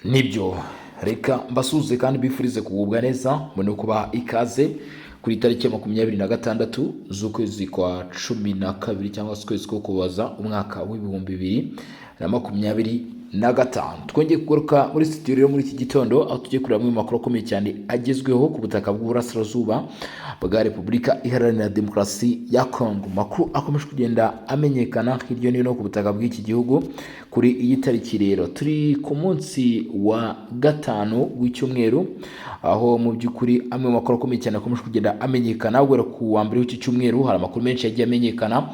Nibyo reka mbasuze kandi bifurize kugubwa neza mbone kubaha ikaze kuri tariki ya 26 z'ukwezi kwa 12 cyangwa se ukwezi ko kubaza umwaka w'ibihumbi 2025. Twongeye kugaruka muri studio rero muri iki gitondo aho tugiye kureba mu makuru akomeye cyane agezweho ku butaka bw'uburasirazuba bwa Repubulika Iharanira Demokarasi ya Kongo. Makuru akomeje kugenda amenyekana hirya no hino ku butaka bw'iki gihugu. Kuri iyi tariki rero turi ku munsi wa gatanu w'icyumweru, aho mu by'ukuri amwe mu makuru akomeye cyane akomeje kugenda amenyekana. Guhera ku wa mbere w'iki cyumweru hari amakuru menshi yagiye amenyekana,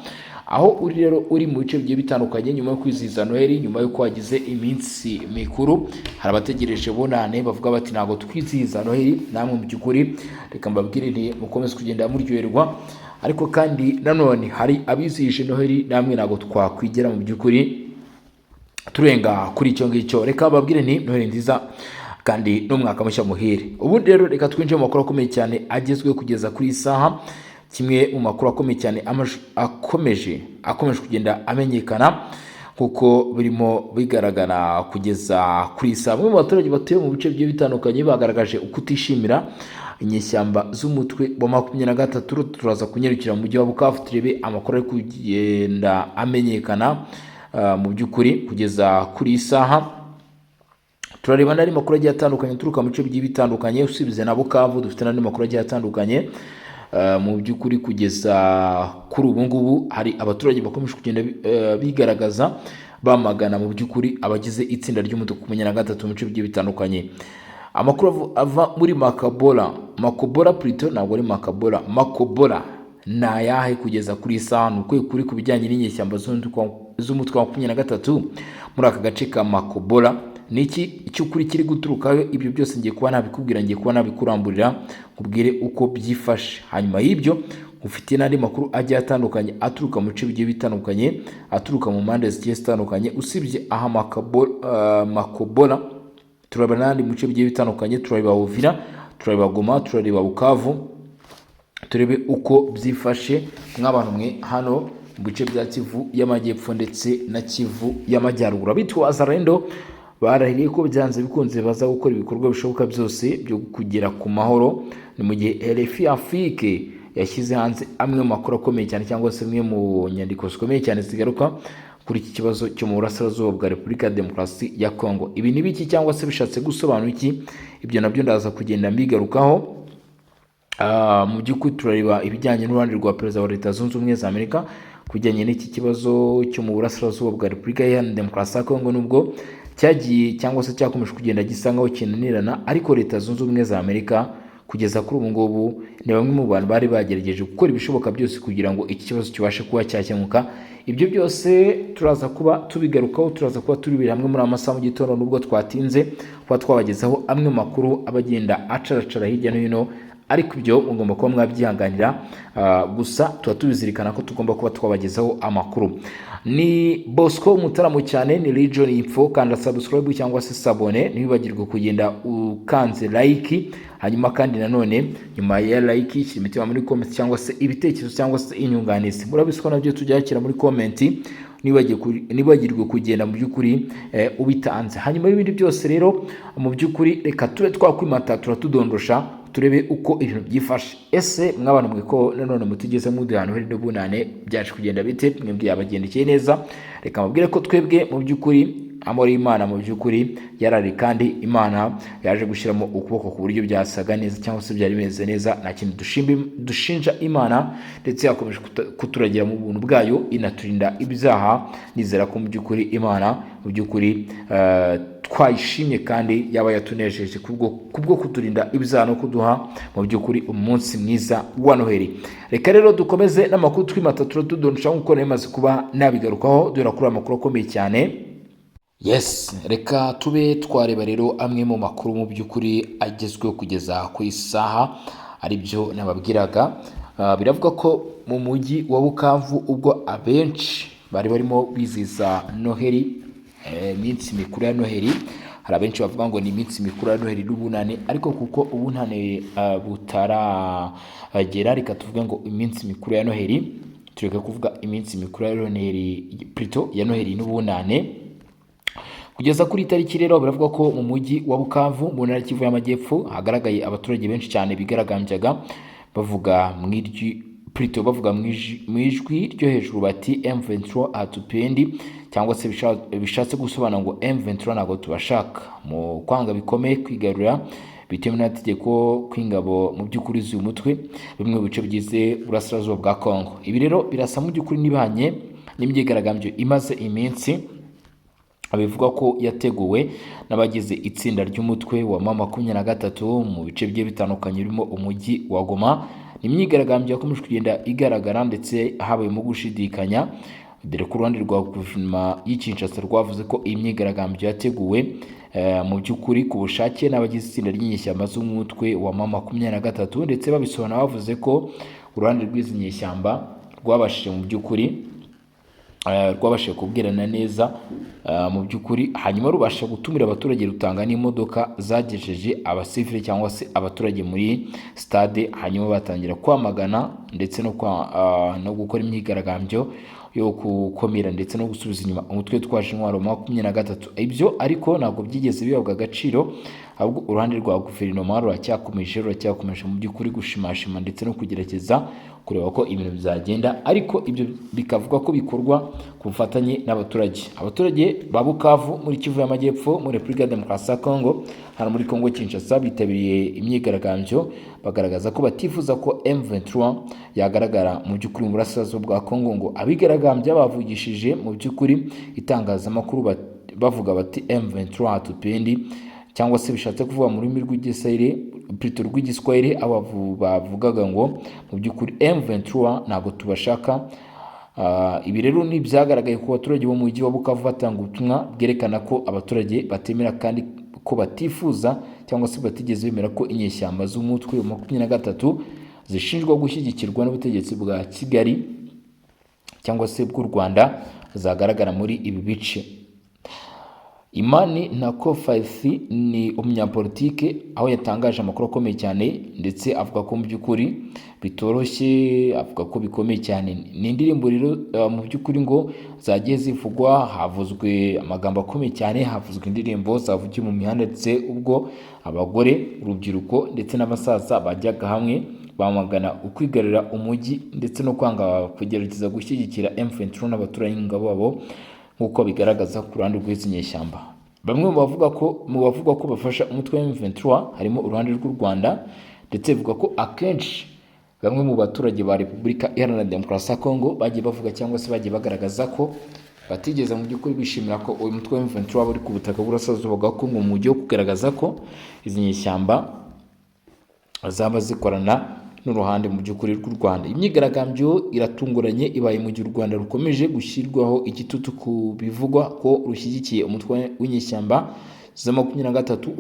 aho uri rero uri mu bice bigiye bitandukanye nyuma yo kwizihiza Noheli, nyuma yo kwagize iminsi mikuru. Hari abategereje bonane bavuga bati ntago twizihiza Noheli. Namwe mu by'ukuri reka mbabwire nti mukomeze kugenda muryoherwa, ariko kandi nanone hari abizihije Noheli namwe ntago twakwigera mu by'ukuri turenga kuri icyo ngicyo. Reka babwire nti Noheli nziza kandi n'umwaka mushya muhire. Ubu rero reka twinjire mu makuru akomeye cyane agezweho kugeza kuri isaha. Kimwe mu makuru akomeye cyane akomeje kugenda amenyekana kuko birimo bigaragara kugeza kuri isaha. Bamwe mu baturage batuye mu bice bigiye bitandukanye bagaragaje ukutishimira inyeshyamba z'umutwe wa 23. Turaza kunyarukira mu mujyi wa Bukavu turebe amakuru ari kugenda amenyekana mu by'ukuri kugeza kuri isaha. Turareba n'andi makuru agiye atandukanye turuka mu bice bigiye bitandukanye. Usibize na Bukavu dufite n'andi makuru agiye atandukanye. Mu by'ukuri kugeza kuri ubu ngubu hari abaturage bakomeje kugenda bigaragaza bamagana mu by'ukuri abagize itsinda ry'umutuku 23 mu bice bigiye bitandukanye. Amakuru ava muri Makobola plutôt, ntabwo ari Makobola na yahe kugeza kuri isaha nuko kuri ku bijyanye n'inyeshyamba z'umutwe wa 23 muri aka gace ka Makobola. Niki cy'ukuri kiri guturukayo? Ibyo byose ngiye kuba nabikubwira, ngiye kuba nabikuramburira kubwire uko byifashe. Hanyuma y'ibyo ufite n'andi makuru agiye atandukanye aturuka mu bice bigiye bitandukanye, aturuka mu mpande zigiye zitandukanye. Usibye aha Makobola turabona n'andi mu bice bigiye bitandukanye. Turareba Uvira, turareba Goma, turareba Bukavu, turebe uko byifashe nk'abantu mwe hano mu bice bya Kivu y'Amajyepfo ndetse na Kivu y'Amajyaruguru. Abitwa Azarendo barahiriye ko byanze bikunze baza gukora ibikorwa bishoboka byose byo kugera ku mahoro. Ni mu gihe RFI Afrique yashyize hanze amwe mu makuru akomeye cyane cyangwa se imwe mu nyandiko zikomeye cyane zigaruka kuri iki kibazo cyo mu burasirazuba bwa Repubulika ya Demokarasi ya Kongo. Ibi ni biki cyangwa se bishatse gusobanura iki? Ibyo nabyo ndaza kugenda mbigarukaho. Mu by'ukuri turareba ibijyanye n'uruhande rwa Perezida wa Leta Zunze Ubumwe za Amerika kujyanye n'iki kibazo cyo mu burasirazuba bwa Repubulika ya Demokarasi ya Kongo. Nubwo cyagiye cyangwa se cyakomeje kugenda gisa nkaho kinanirana, ariko Leta Zunze Ubumwe za Amerika kugeza kuri ubu ngubu ni bamwe mu bantu bari bagerageje gukora ibishoboka byose kugira ngo iki kibazo kibashe kuba cyakemuka. Ibyo byose turaza kuba tubigarukaho, turaza kuba turi hamwe muri amasaha mu gitondo, nubwo twatinze kuba twabagezaho amwe makuru abagenda acaracara hirya no hino, ariko ibyo mugomba kuba mwabyihanganira. Gusa tuba tubizirikana ko tugomba kuba twabagezaho amakuru. Ni Bosco Mutaramo cyane, ni Region Info. Kanda subscribe cyangwa se sabone, ntibibagirwe kugenda ukanze like. Hanyuma kandi nanone nyuma ya like shyira imitima muri comment cyangwa se ibitekerezo cyangwa se inyunganizi. Murabiswa nabyo tujyakira muri comment, nibagirwe kugenda mu by'ukuri ubitanze. Hanyuma y'ibindi byose rero mu by'ukuri reka tube twakwimata turatudondosha turebe uko ibintu byifashe. Ese mw'abantu mwe ko nanone mutigeze mudihano hari no bunane byaje kugenda bite? Mwebwe yabagendekeye neza? Reka mubwire ko twebwe mu by'ukuri amori Imana mu by'ukuri yarari, kandi Imana yaje gushyiramo ukuboko ku buryo byasaga neza cyangwa se byari bimeze neza. Nta kintu dushinja Imana, ndetse yakomeje kuturagira mu buntu bwayo inaturinda ibyaha. Nizera ko mu by'ukuri Imana mu by'ukuri twayishimye kandi yaba yatunejeje kubwo kuturinda ibyaha no kuduha mu by'ukuri umunsi mwiza wa Noheli. Reka rero dukomeze n'amakuru twimata turatudondosha nk'uko namaze kuba nabigarukaho. Dore kuri amakuru akomeye cyane. Yes, reka tube twareba rero amwe mu makuru mu by'ukuri agezweho kugeza ku isaha, aribyo nababwiraga. Biravuga ko mu mujyi wa Bukavu ubwo abenshi bari barimo bizihiza Noheli, iminsi mikuru ya Noheli. Hari abenshi bavuga ngo ni iminsi mikuru ya Noheli n'ubunane, ariko kuko ubunane butaragera reka tuvuge ngo iminsi mikuru ya Noheli. Tureka kuvuga iminsi mikuru ya Noheli plutôt ya Noheli n'ubunane, Kugeza kuri tariki rero biravuga ko mu mujyi wa Bukavu mu ntara y'Kivu y'Amajyepfo hagaragaye abaturage benshi cyane bigaragambyaga bavuga bavuga mu ijwi ryo hejuru bati M23 atupendi, cyangwa se bishatse gusobanura ngo M23 ntabwo tubashaka, mu kwanga bikomeye kwigarura bitewe n'amategeko kw'ingabo mu by'ukuri z'uyu mutwe bimwe mu bice bigize burasirazuba bwa Kongo. Ibi rero birasa mu by'ukuri nibanye n'imyigaragambyo imaze iminsi abivuga ko yateguwe n'abagize itsinda ry'umutwe wa M23 mu bice bigiye bitandukanye birimo umujyi wa Goma. Imyigaragambyo yakomeje kugenda igaragara ndetse habayemo gushidikanya, dore ku ruhande rwa guverinoma y'Kinshasa rwavuze ko iyi myigaragambyo yateguwe mu by'ukuri ku bushake n'abagize itsinda ry'inyeshyamba z'umutwe wa M23, ndetse babisobanura bavuze ko uruhande rw'izi nyeshyamba rwabashije mu by'ukuri rwabashije kubwirana neza mu by'ukuri, hanyuma rubasha gutumira abaturage rutanga n'imodoka zagejeje abasivile cyangwa se abaturage muri stade, hanyuma batangira kwamagana ndetse no gukora imyigaragambyo yo gukomera ndetse no gusubiza inyuma umutwe twaje intwaro M23. Ibyo ariko ntabwo byigeze bihabwa agaciro, ahubwo uruhande rwa guverinoma ruracyakomeje mu by'ukuri gushimashima ndetse no kugerageza kureba ko ibintu bizagenda, ariko ibyo bikavuga ko bikorwa ku bufatanye n'abaturage. Abaturage ba Bukavu muri Kivu y'Amajyepfo muri Repubulika ya Demokarasi ya Kongo, hano muri Kongo Kinshasa, bitabiriye imyigaragambyo bagaragaza ko batifuza ko M23 yagaragara mu by'ukuri mu burasirazuba bwa Kongo, ngo abigaragambya bavugishije mu by'ukuri itangazamakuru bavuga bati M23 hatupendi, cyangwa se bishatse kuvuga mu rurimi rw'igiswahili abo bavugaga ngo mu by'ukuri M23 ntabwo tubashaka. Ibi rero ni byagaragaye ku baturage bo mu mujyi wa Bukavu batanga ubutumwa bwerekana ko abaturage batemera kandi ko batifuza cyangwa se batigeze bemera ko inyeshyamba z'umutwe wa M23 zishinjwa gushyigikirwa n'ubutegetsi bwa Kigali cyangwa se bw'u Rwanda zagaragara muri ibi bice. Imani Ntako Faith ni umunyapolitike, aho yatangaje amakuru akomeye cyane ndetse avuga ko mu by'ukuri bitoroshye, avuga ko bikomeye cyane. Ni indirimbo rero mu by'ukuri ngo zagiye zivugwa, havuzwe amagambo akomeye cyane, havuzwe indirimbo zavugiye mu mihanda ndetse ubwo abagore, urubyiruko ndetse n'abasaza bajyaga hamwe bamagana ukwigarurira umujyi ndetse no kwanga kugerageza gushyigikira M23 n'abaturanyi babo nk'uko bigaragaza ku ruhande rw'izi nyeshyamba. Bamwe mu bavuga ko bafasha umutwe wa M23 harimo uruhande rw'u Rwanda, ndetse bivuga ko akenshi bamwe mu baturage ba Repubulika Iharanira Demokarasi ya Kongo bagiye bavuga cyangwa se bagiye bagaragaza ko batigeze mu by'ukuri bishimira ko uyu mutwe wa M23 uri ku butaka burasirazuba bwa Kongo, mu gihe kugaragaza ko izi nyeshyamba zaba zikorana n'uruhande mu by'ukuri rw'u Rwanda. Imyigaragambyo iratunguranye ibaye mu gihe u Rwanda rukomeje gushyirwaho igitutu ku bivugwa ko rushyigikiye umutwe w'inyeshyamba za M23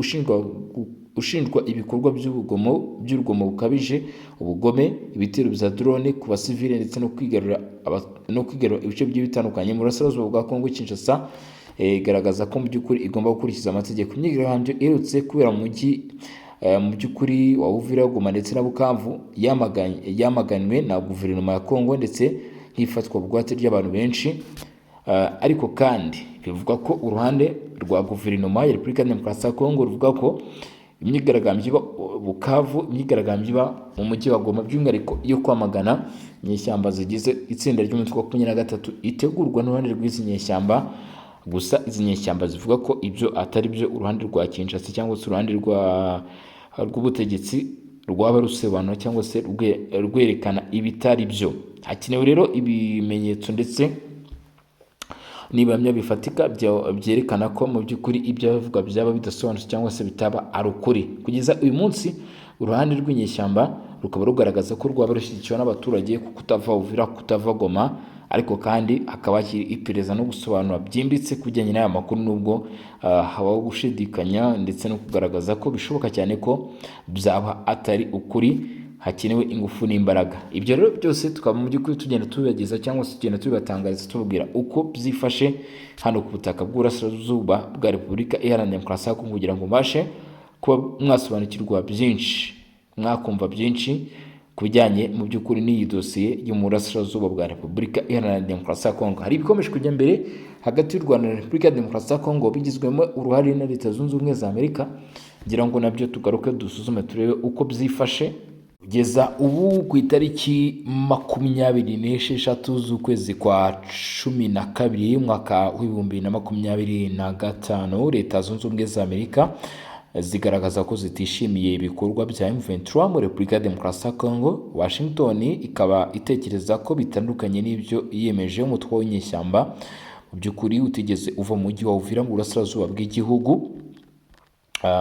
ushinjwa ibikorwa by'urugomo bukabije, ubugome, ibitero bya drone ku basivile ndetse no kwigarura ibice bigiye bitandukanye mu burasirazuba bwa Kongo Kinshasa. Igaragaza ko mu by'ukuri igomba gukurikiza amategeko. Imyigaragambyo iherutse kubera mu mujyi mu by'ukuri wa Uvira, Goma ndetse na Bukavu yamaganwe na guverinoma ya Kongo ndetse hifatwa bugwate ry'abantu benshi, ariko kandi bivuga ko uruhande rwa guverinoma ya Repubulika ya Demokarasi ya Kongo ruvuga ko imyigaragambyo iba Bukavu, imyigaragambyo iba mu mujyi wa Goma by'umwihariko yo kwamagana inyeshyamba zigize itsinda ry'umutwe wa M23 itegurwa n'uruhande rw'izi nyeshyamba. Gusa izi nyeshyamba zivuga ko ibyo atari byo uruhande rwa Kinshasa cyangwa se uruhande rw'ubutegetsi rwaba rusobanura cyangwa se rwerekana ibitari byo. Hakenewe rero ibimenyetso ndetse n'ibamya bifatika byerekana ko mu by'ukuri ibyo bavuga byaba bidasobanutse cyangwa se bitaba ari ukuri. Kugeza uyu munsi uruhande rw'inyeshyamba rukaba rugaragaza ko rwaba rushyigikiwe n'abaturage ku kutava Uvira, kutava Goma, ariko kandi hakaba hakiri iperereza no gusobanura byimbitse kujyanye n'aya makuru, nubwo habaho gushidikanya ndetse no kugaragaza ko bishoboka cyane ko byaba atari ukuri. Hakenewe ingufu n'imbaraga. Ibyo rero byose tukaba mu by'ukuri tugenda tubibageza cyangwa se tugenda tubibatangariza tubabwira uko byifashe hano ku butaka bw'Uburasirazuba bwa Repubulika Iharanira Demokarasi ya Kongo, kugira ngo mbashe kuba mwasobanukirwa byinshi, mwakumva byinshi ku bijyanye mu by'ukuri n'iyi dosiye yo mu burasirazuba bwa Repubulika Iharanira Demokarasi ya Kongo. Hari ibikomeje kujya mbere hagati y'u Rwanda na Repubulika ya Demokarasi ya Kongo bigizwemo uruhare na Leta Zunze Ubumwe za Amerika, ngira ngo nabyo tugaruke dusuzume turebe uko byifashe kugeza ubu ku itariki 26 z'ukwezi kwa 12 umwaka w'2025. Leta Zunze Ubumwe za Amerika zigaragaza ko zitishimiye ibikorwa bya M23 muri Repubulika ya Demokarasi ya Kongo. Washington ikaba itekereza ko bitandukanye n'ibyo yiyemeje umutwe w'inyeshyamba mu by'ukuri utigeze uva mu mujyi wa Uvira mu burasirazuba bw'igihugu,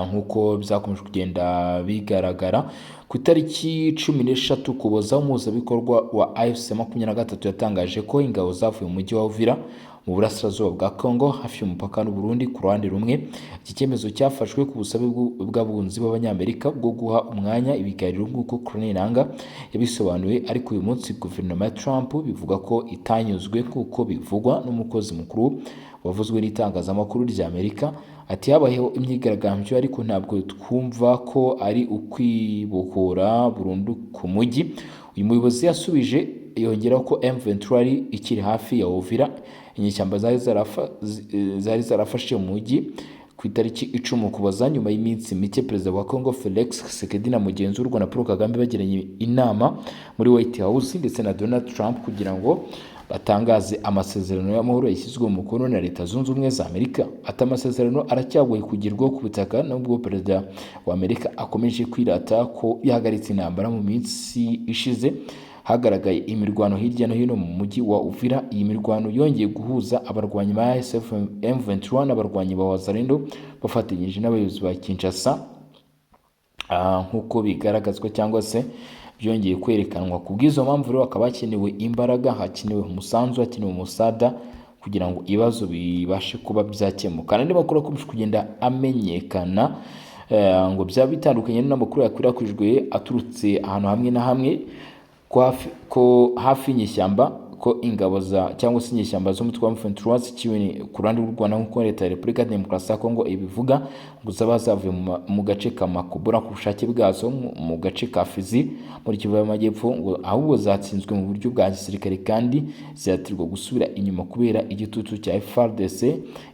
nk'uko byakomeje kugenda bigaragara. Ku itariki 13 Ukuboza, umuhuzabikorwa wa AFC 23 yatangaje ko ingabo zavuye mu mujyi wa Uvira mu burasirazuba bwa Kongo hafi y'umupaka n'u Burundi ku ruhande rumwe. Iki cyemezo cyafashwe ku busabe bw'abunzi b'abanyamerika bwo guha umwanya ibiganiro nk'uko Colonel Nanga yabisobanuye, ariko uyu munsi guverinoma ya Trump bivuga ko itanyuzwe nk'uko bivugwa n'umukozi mukuru wavuzwe n'itangazamakuru rya Amerika. Ati habayeho imyigaragambyo ariko ntabwo twumva ko ari ukwibohora burundu ku mujyi. Uyu muyobozi yasubije yongeraho ko M23 ari ikiri hafi ya Uvira. Inyeshyamba zari zarafashe mu mujyi ku itariki 10 Ukuboza nyuma y'iminsi mike Perezida wa Kongo Felix Tshisekedi na mugenzi w'u Rwanda Paul Kagame bagiranye inama muri White House ndetse na Donald Trump kugira ngo batangaze amasezerano y'amahoro yashyizwe mu mukono na Leta Zunze Ubumwe za Amerika. Ati amasezerano aracyagoye kugirwa ku butaka nubwo Perezida wa Amerika akomeje kwirata ko yahagaritse intambara mu minsi ishize. Hagaragaye imirwano hirya no hino mu mujyi wa Uvira. Iyi mirwano yongeye guhuza abarwanyi ba AFC M23 n'abarwanyi ba Wazalendo bafatanyije n'abayobozi ba Kinshasa, nk'uko bigaragazwa cyangwa se byongeye kwerekanwa. Ku bw'izo mpamvu rero hakaba hakenewe imbaraga, hakenewe umusanzu, hakenewe umusada kugira ngo ibibazo bibashe kuba byakemuka. Andi makuru akomeje kugenda amenyekana ngo byaba bitandukanye n'amakuru yakwirakwijwe aturutse ahantu hamwe na hamwe ko hafi y'inyeshyamba ko ingabo cyangwa se inyeshyamba z'umutwe wa M23 zikiwe ku ruhande rw'u Rwanda nk'uko Leta ya Repubulika ya Demokarasi ya Kongo ibivuga, ngo zaba zavuye mu gace ka Makobora ku bushake bwazo mu gace ka Fizi muri Kivu y'Amajyepfo, ngo ahubwo zatsinzwe mu buryo bwa gisirikare kandi zihatirwa gusubira inyuma kubera igitutu cya FARDC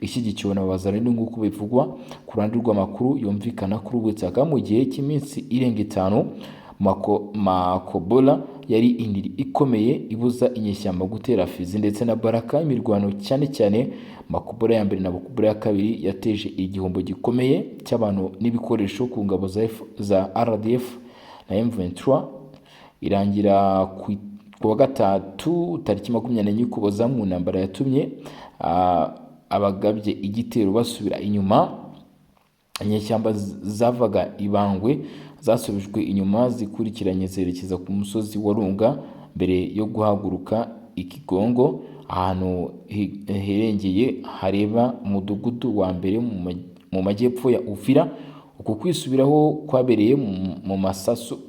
ishyigikiwe na Wazalendo nk'uko bivugwa ku ruhande rw'amakuru yumvikana kuri ubu butaka. Mu gihe cy'iminsi irenga 5 Makobora yari indiri ikomeye ibuza inyeshyamba gutera Fizi ndetse na Baraka. Imirwano cyane cyane Makobora ya mbere na Makobora ya kabiri yateje igihombo gikomeye cy'abantu n'ibikoresho ku ngabo za RDF na M23. Irangira ku wa gatatu tariki 24 Ukuboza mu ntambara yatumye abagabye igitero basubira inyuma. Inyeshyamba zavaga Ibangwe zasubijwe inyuma zikurikiranye zerekeza ku musozi wa Runga mbere yo guhaguruka Ikigongo, ahantu herengeye hareba umudugudu wa mbere mu majyepfo ya Uvira. Uku kwisubiraho kwabereye mu masasu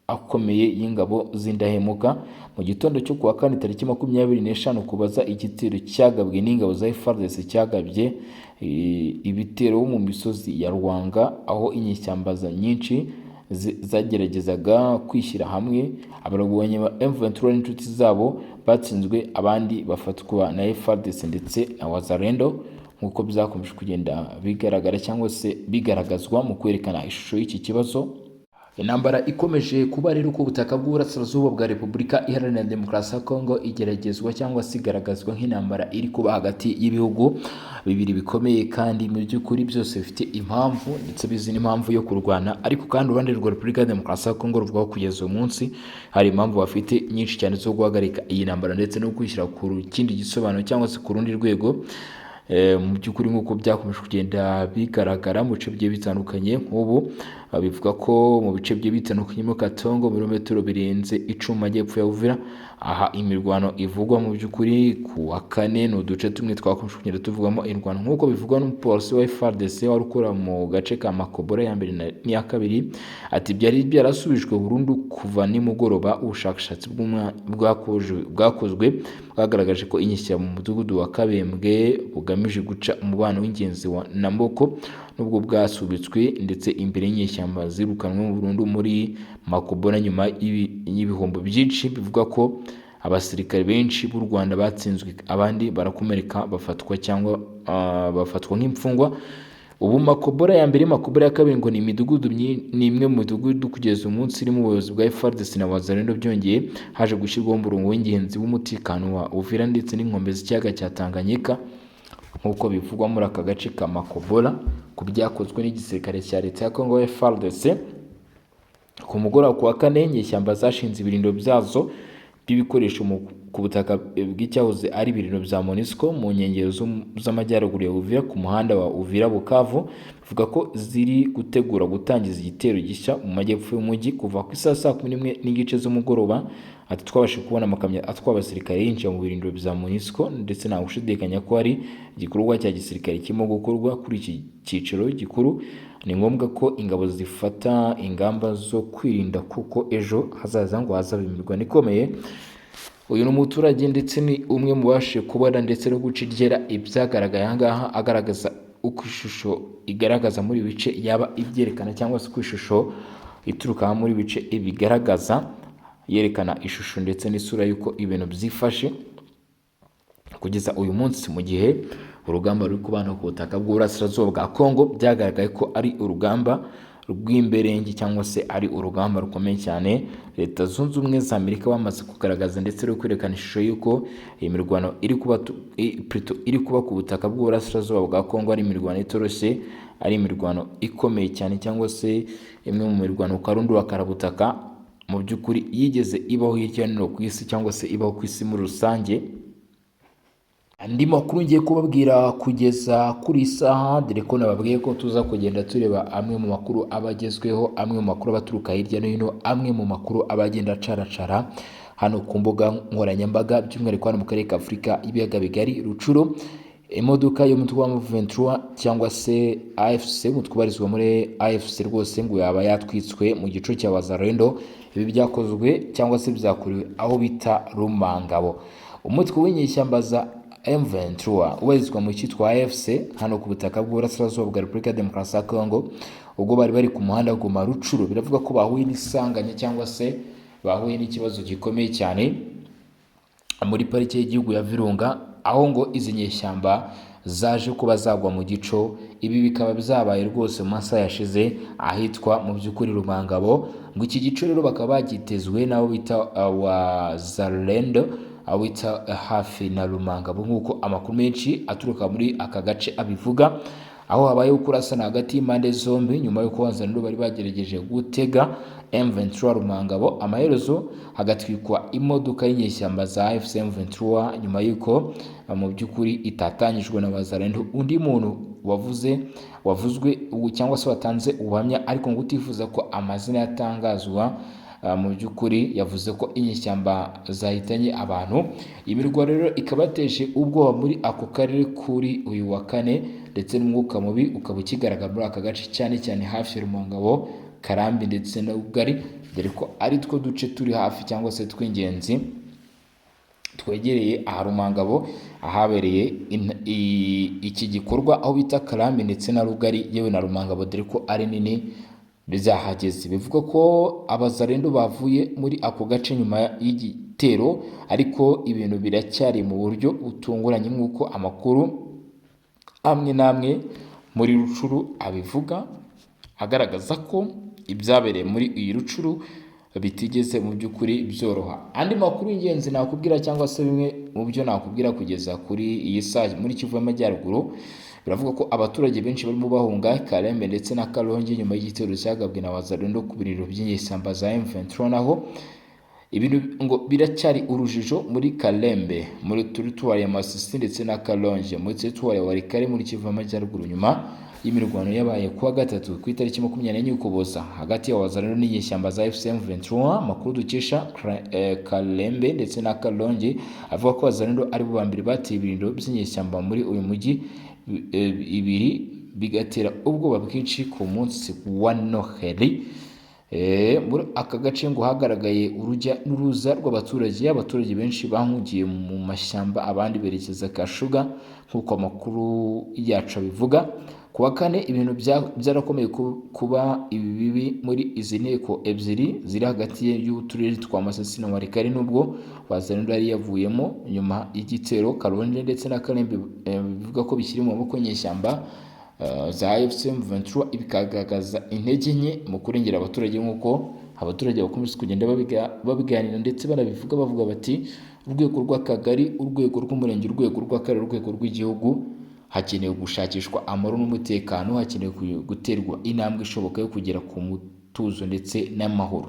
akomeye y'ingabo z'indahemuka. Mu gitondo cyo kuwa 4 tariki 25 Ukuboza, igitero cyagabwe n'ingabo za FARDC cyagabye ibitero mu misozi ya Rwanga, aho inyeshyamba nyinshi zageragezaga kwishyira hamwe. Abarwanyi ba M23 n'inshuti zabo batsinzwe, abandi bafatwa na FARDC ndetse na Wazalendo, nk'uko byakomeje kugenda bigaragara cyangwa se bigaragazwa mu kwerekana ishusho y'iki kibazo. Intambara ikomeje kuba rero ku butaka bw'uburasirazuba bwa Repubulika Iharanira Demokarasi ya Kongo igeragezwa cyangwa se igaragazwa nk'intambara iri kuba hagati y'ibihugu bibiri bikomeye kandi mu by'ukuri byose bifite impamvu ndetse bizi n'impamvu yo kurwana. Ariko kandi uruhande rwa Repubulika ya Demokarasi ya Kongo ruvuga ko kugeza uyu munsi hari impamvu bafite nyinshi cyane zo guhagarika iyi ntambara ndetse no kwishyira ku kindi gisobanuro cyangwa se ku rundi rwego. Mu by'ukuri nk'uko byakomeje kugenda bigaragara mu bice bigiye bitandukanye. Nk'ubu bivuga ko mu bice bigiye bitandukanye mu Katongo ibirometero birenze 10 majyepfo ya Uvira, aha imirwano ivugwa mu by'ukuri ku wa 4 no duce tumwe twakomeje kugenda tuvugamo irwano, nk'uko bivugwa n'umupolisi wa FARDC wari ukora mu gace ka Makobora ya mbere n'iya kabiri. Ati byari byarasubijwe burundu kuva nimugoroba. Ubushakashatsi bwakozwe bwagaragaje ko inyeshyamba mu mudugudu wa Kabembwe bugamije guca umubano w'ingenzi wa Namboko nubwo bwasubitswe ndetse imbere y'inyeshyamba zirukanwe burundu muri Makobola nyuma y'ibihombo byinshi. Bivuga ko abasirikare benshi b'u Rwanda batsinzwe abandi barakomereka bafatwa nk'imfungwa. Ubu Makobola ya mbere Makobola ya kabiri ngo ni imidugudu ni imwe mu midugudu kugeza umunsi irimo ubuyobozi bwa FARDC na Wazalendo. Byongeye haje gushyirwaho umurongo w'ingenzi w'umutekano wa Uvira ndetse n'inkombe z'ikiyaga cya Tanganyika nk'uko bivugwa muri aka gace ka Makobola ku byakozwe n'igisirikare cya leta ya Congo FARDC. Ku mugoroba ku wa kane inyeshyamba zashinze ibirindiro byazo by'ibikoresho ku butaka bw'icyahoze ari ibirindiro bya MONUSCO mu nkengero z'amajyaruguru ya Uvira ku muhanda wa Uvira Bukavu. Bivuga ko ziri gutegura gutangiza igitero gishya mu majyepfo y'umujyi kuva ku saa 11:15 z'umugoroba. Ati twabashe kubona amakamyo atwara abasirikare yinjira mu birindiro bya MONUSCO ndetse nta gushidikanya ko ari igikorwa cya gisirikare kirimo gukorwa kuri iki cyiciro gikuru. Ni ngombwa ko ingabo zifata ingamba zo kwirinda kuko ejo hazaza ngo hazaba imirwano ikomeye. Uyu ni umuturage ndetse ni umwe mu bashe kubona ndetse no guca iryera ibyagaragaye ahangaha, agaragaza uko ishusho igaragaza muri bice yaba ibyerekana cyangwa se ku ishusho ituruka muri bice ibigaragaza, yerekana ishusho ndetse n'isura y'uko ibintu byifashe kugeza uyu munsi mu gihe urugamba ruri kubana ku butaka bw'uburasirazuba bwa Kongo. Byagaragaye ko ari urugamba rw'imberenge cyangwa se ari urugamba rukomeye cyane. Leta Zunze Ubumwe za Amerika bamaze kugaragaza ndetse no kwerekana ishusho y'uko iyi mirwano iri kuba ku butaka bw'uburasirazuba bwa Kongo ari imirwano itoroshye, ari imirwano ikomeye cyane cyangwa se imwe mu mirwano karundura karabutaka mu by'ukuri yigeze ibaho hirya no hino ku isi cyangwa se ibaho ku isi muri rusange. Andi makuru ngiye kubabwira kugeza kuri isaha, dore ko nababwiye ko tuza kugenda tureba amwe mu makuru abagezweho, amwe mu makuru abaturuka hirya no hino, amwe mu makuru abagenda caracara hano ku mbuga nkoranyambaga by'umwihariko hano mu karere ka Afurika y'ibiyaga bigari. Rucuro imodoka yo mutwe wa M23 cyangwa se AFC mutwabarizwa muri AFC rwose ngo yaba yatwitswe mu gico cya Wazalendo. Ibi byakozwe cyangwa se byakorewe aho bita Rumangabo. Umutwe w'inyeshyamba za M23 ubarizwa mu cyitwa AFC hano ku butaka bw'uburasirazuba bwa Repubulika ya Demokarasi ya Kongo, ubwo bari ku muhanda Goma Rucuro. Biravuga ko bahuye n'isanganya cyangwa se bahuye n'ikibazo gikomeye cyane muri parike y'igihugu ya Virunga, aho ngo izi nyeshyamba zaje kuba zagwa mu gico. Ibi bikaba byabaye rwose mu masaha yashize ahitwa mu by'ukuri Rumangabo. Ngo iki gico rero bakaba bagitezwe nabo bita Wazalendo awita hafi na Rumangabo nk'uko amakuru menshi aturuka muri aka gace abivuga, aho habaye kurasana hagati y'impande zombi nyuma y'uko Wazalendo bari bagerageje gutega M23 Rumangabo. Amaherezo hagatwikwa imodoka y'inyeshyamba za AFC M23 nyuma y'uko mu by'ukuri itatanyijwe na Wazalendo. Undi muntu wavuzwe cyangwa se watanze ubuhamya ariko ngo utifuza ko amazina yatangazwa mu by'ukuri yavuze ko inyeshyamba zahitanye abantu. Imirwa rero ikabateje ubwoba muri ako karere kuri uyu wa kane, ndetse n'umwuka mubi ukaba ukigaragara muri aka gace cyane cyane hafi ya Rumangabo, Karambi ndetse na Ugari, dore ko ari two duce turi hafi cyangwa se tw'ingenzi twegereye aha Rumangabo ahabereye iki gikorwa, aho bita Karambi ndetse na Rugari yewe na Rumangabo, dore ko ari nini bizahageze. Bivuga ko Abazalendo bavuye muri ako gace nyuma y'igitero, ariko ibintu biracyari mu buryo butunguranye nk'uko amakuru amwe n'amwe muri Rucuru abivuga, agaragaza ko ibyabereye muri iyi Rucuru bitigeze mu by'ukuri byoroha. Andi makuru y'ingenzi nakubwira cyangwa se bimwe mu byo nakubwira kugeza kuri iyi saa muri Kivu y'Amajyaruguru, biravuga ko abaturage benshi barimo bahunga Kalembe ndetse na Kalonge nyuma y'igitero cyagabwe na Wazalendo ku birindiro by'inyeshyamba za M23. Naho ibintu ngo biracyari urujijo muri Kalembe, muri teritwari ya Masisi ndetse na Kalonge muri teritwari ya Walikale muri Kivu y'Amajyaruguru nyuma y'imirwano yabaye kuwa gatatu ku itariki 24 Ukuboza hagati ya Wazalendo n'inyeshyamba za AFC M23. Amakuru dukesha Kalembe ndetse na Kalonge avuga ko Wazalendo ari bo bambere bateye ibirindiro by'inyeshyamba muri uyu mujyi ibiri, bigatera ubwoba bwinshi ku munsi wa Noheli. Muri aka gace ngo hagaragaye urujya n'uruza rw'abaturage, abaturage benshi bahungiye mu mashyamba abandi berekeza Kashuga nk'uko amakuru yacu abivuga. Ku wa kane ibintu byarakomeye kuba ibi bibi muri izi nteko ebyiri ziri hagati y'uturere twa Masisi na Walikale, nubwo Wazalendo yari yavuyemo nyuma y'igitero Karongi ndetse na Kalembe bivuga ko bishyiri mu maboko y'inyeshyamba za AFC M23, bikagaragaza intege nke mu kurengera abaturage nk'uko abaturage bakomeza kugenda babiganira ndetse banabivuga bavuga bati urwego rw'akagari, urwego rw'umurenge, urwego rw'akarere, urwego rw'igihugu hakenewe gushakishwa amahoro n'umutekano, hakenewe guterwa intambwe ishoboka yo kugera ku mutuzo ndetse n'amahoro.